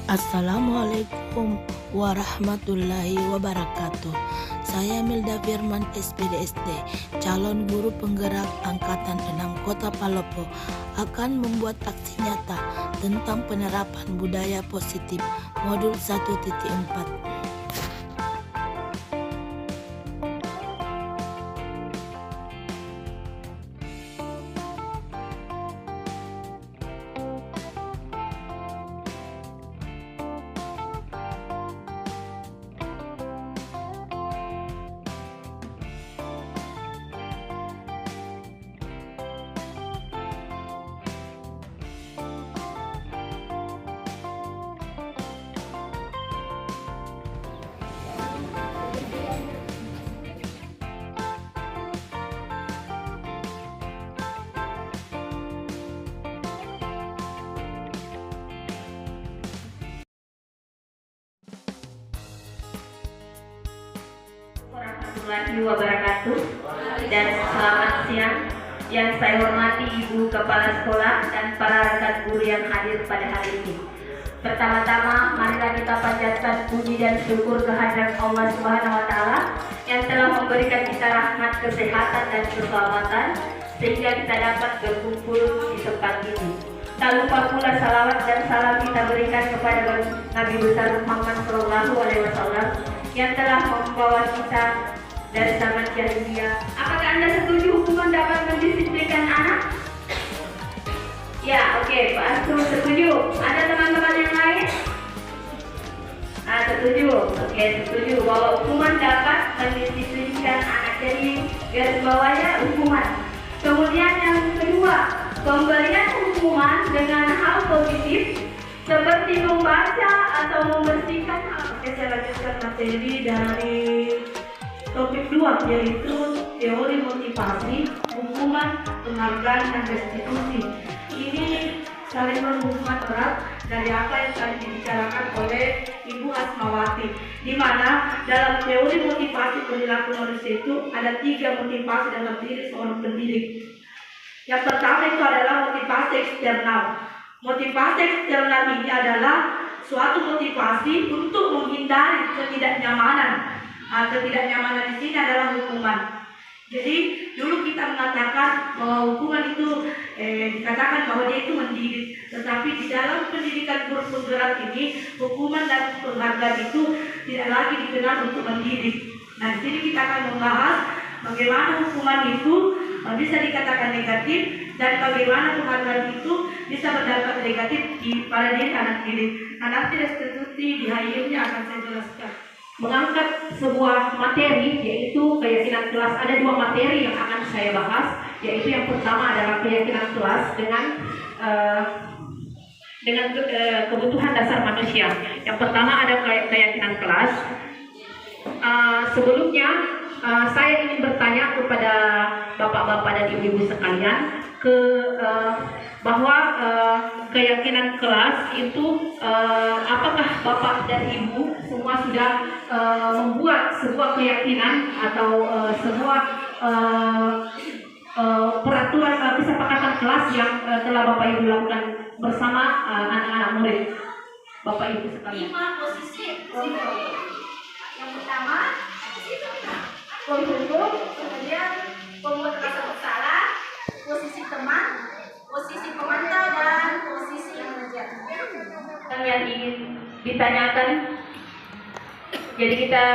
Assalamualaikum warahmatullahi wabarakatuh. Saya Milda Firman SPDSD, calon guru penggerak Angkatan 6 Kota Palopo, akan membuat aksi nyata tentang penerapan budaya positif modul 1.4. Warahmatullahi wabarakatuh, dan selamat siang. Yang saya hormati Ibu Kepala Sekolah dan para rekan guru yang hadir pada hari ini. Pertama-tama, marilah kita panjatkan puji dan syukur kehadirat Allah Subhanahu wa Ta'ala yang telah memberikan kita rahmat, kesehatan dan keselamatan sehingga kita dapat berkumpul di tempat ini. Tak lupa pula salawat dan salam kita berikan kepada Nabi besar Muhammad SAW yang telah membawa kita dari zaman jahiliyah. Apakah Anda setuju hukuman dapat mendisiplinkan anak? Ya, oke, Pak Astro setuju. Ada teman-teman yang lain? Setuju. Oke, setuju bahwa hukuman dapat mendisiplinkan anak. Jadi garis bawahnya hukuman. Kemudian yang kedua, pemberian hukuman dengan hal positif seperti membaca atau membersihkan hal. Oke, saya lanjutkan materi dari topik 2, yaitu teori motivasi, hukuman, penghargaan, dan restitusi. Ini saling berhubungan erat dari apa yang tadi dibicarakan oleh Ibu Asmawati, di mana dalam teori motivasi perilaku manusia itu ada 3 motivasi dalam diri seorang pendidik. Yang pertama itu adalah motivasi eksternal. Motivasi eksternal ini adalah suatu motivasi untuk menghindari ketidaknyamanan. Ketidaknyamanan di sini adalah hukuman. Jadi dulu kita mengatakan bahwa hukuman itu dikatakan bahwa dia itu mendidik, tetapi di dalam pendidikan guru penggerak ini hukuman dan penghargaan itu tidak lagi dikenal untuk mendidik. Nah, di sini kita akan membahas bagaimana hukuman itu bisa dikatakan negatif dan bagaimana penghargaan itu bisa berdampak negatif pada diri anak didik. Nah, nanti restitusi di akhirnya akan saya jelaskan. Mengangkat sebuah materi, yaitu keyakinan kelas. Ada 2 materi yang akan saya bahas, yaitu yang pertama adalah keyakinan kelas dengan kebutuhan dasar manusia. Yang pertama ada keyakinan kelas. Sebelumnya saya ingin bertanya kepada bapak-bapak dan ibu-ibu sekalian bahwa keyakinan kelas itu apakah bapak dan ibu semua sudah membuat sebuah keyakinan atau sebuah peraturan kesepakatan kelas yang telah bapak ibu lakukan bersama anak-anak murid, bapak ibu sekalian? 5 posisi. Yang pertama penghukum, kemudian pembuat rasa bersalah, posisi teman, posisi pemantau, dan posisi mengajar. Yang ingin ditanyakan, jadi kita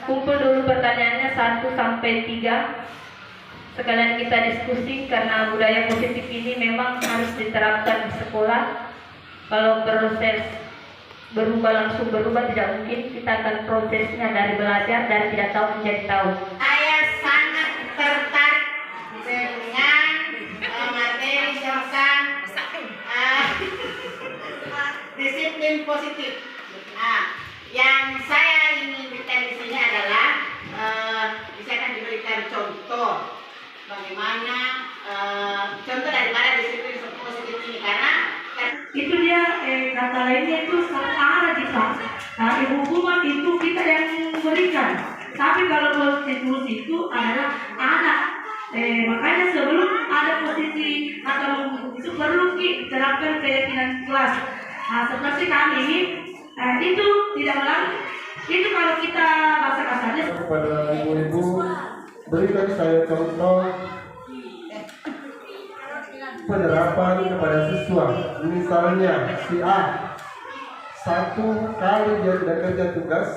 kumpul dulu pertanyaannya 1 sampai 3. Sekalian kita diskusi karena budaya positif ini memang harus diterapkan di sekolah. Kalau proses berubah langsung berubah tidak mungkin. Kita akan prosesnya dari belajar, dari tidak tahu menjadi tahu. Saya sangat tertarik dengan materi tentang disiplin positif. Yang saya ingin berikan di sini adalah bisa kan diberikan contoh bagaimana contoh daripada disiplin positif ini, karena itu dia kata lainnya itu setara kita. Nah, hukuman itu kita yang berikan. Tapi kalau konstitusi itu adalah anak. Makanya sebelum ada posisi atau itu perlu diterapkan keyakinan kelas. Nah, seperti kami Nah, itu tidak melalui. Itu kalau kita bahasa kasarnya. Kepada ibu-ibu, berikan saya contoh penerapan kepada siswa. Misalnya si A, 1 kali dia tidak kerja tugas,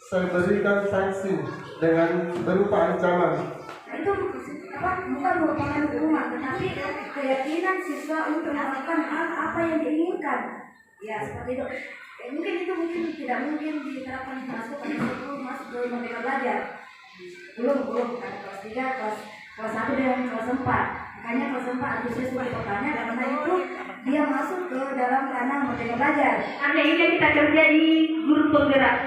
saya berikan sanksi dengan berupa ancaman. Itu bukan merupakan hukuman, tetapi keyakinan siswa untuk melakukan hal apa yang diinginkan. Ya seperti itu. Mungkin tidak mungkin diterapkan masuk ke Merdeka Belajar. Belum ada kelas 3, kelas 1 dan kelas 4. Makanya kelas 4 Agustus bertanya karena itu dia masuk ke dalam ranah Merdeka Belajar. Andainya kita kerja di guru penggerak,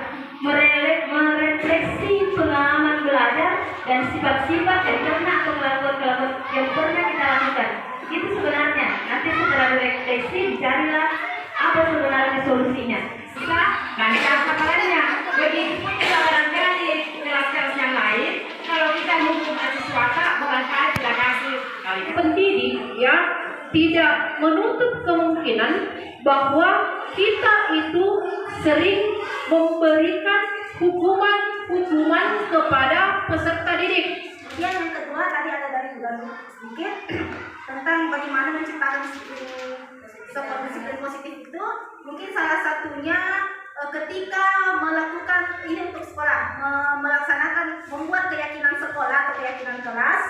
merefleksi pengalaman belajar dan sifat-sifat yang pernah atau kelakuan-kelakuan yang pernah kita lakukan. Itu sebenarnya nanti setelah refleksi carilah apa sebenarnya solusinya. Kita banyak kesalahannya. Begitupun juga barangkali kelas-kelas yang lain, kalau kita menghukum siswata barangkali tidak kasih kali pendidik ya tidak menutup kemungkinan bahwa kita itu sering memberikan hukuman kepada peserta didik. Yang kedua tadi ada dari bulan sedikit tentang bagaimana menciptakan disiplin positif itu. Mungkin salah satunya ketika melakukan ini untuk sekolah, membuat keyakinan sekolah atau keyakinan kelas.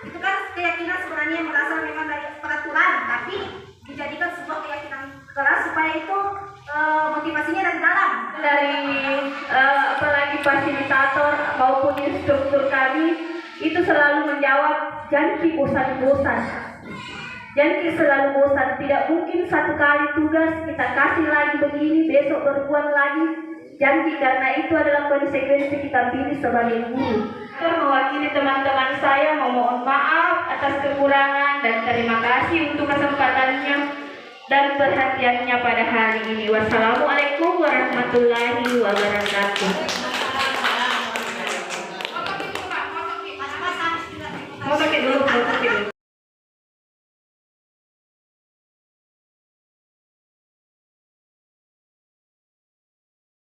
Itu kan keyakinan sebenarnya berasal memang dari peraturan, tapi dijadikan sebuah keyakinan kelas supaya itu motivasinya dari dalam. Dari apalagi fasilitator maupun instruktur kami itu selalu menjawab janji bosan-bosan. Janji selalu bosan, tidak mungkin 1 kali tugas kita kasih lagi begini, besok berbuat lagi. Janji, karena itu adalah konsekuensi kita pilih sebagai guru. Mewakili teman-teman saya memohon maaf atas kekurangan dan terima kasih untuk kesempatannya dan perhatiannya pada hari ini. Wassalamualaikum warahmatullahi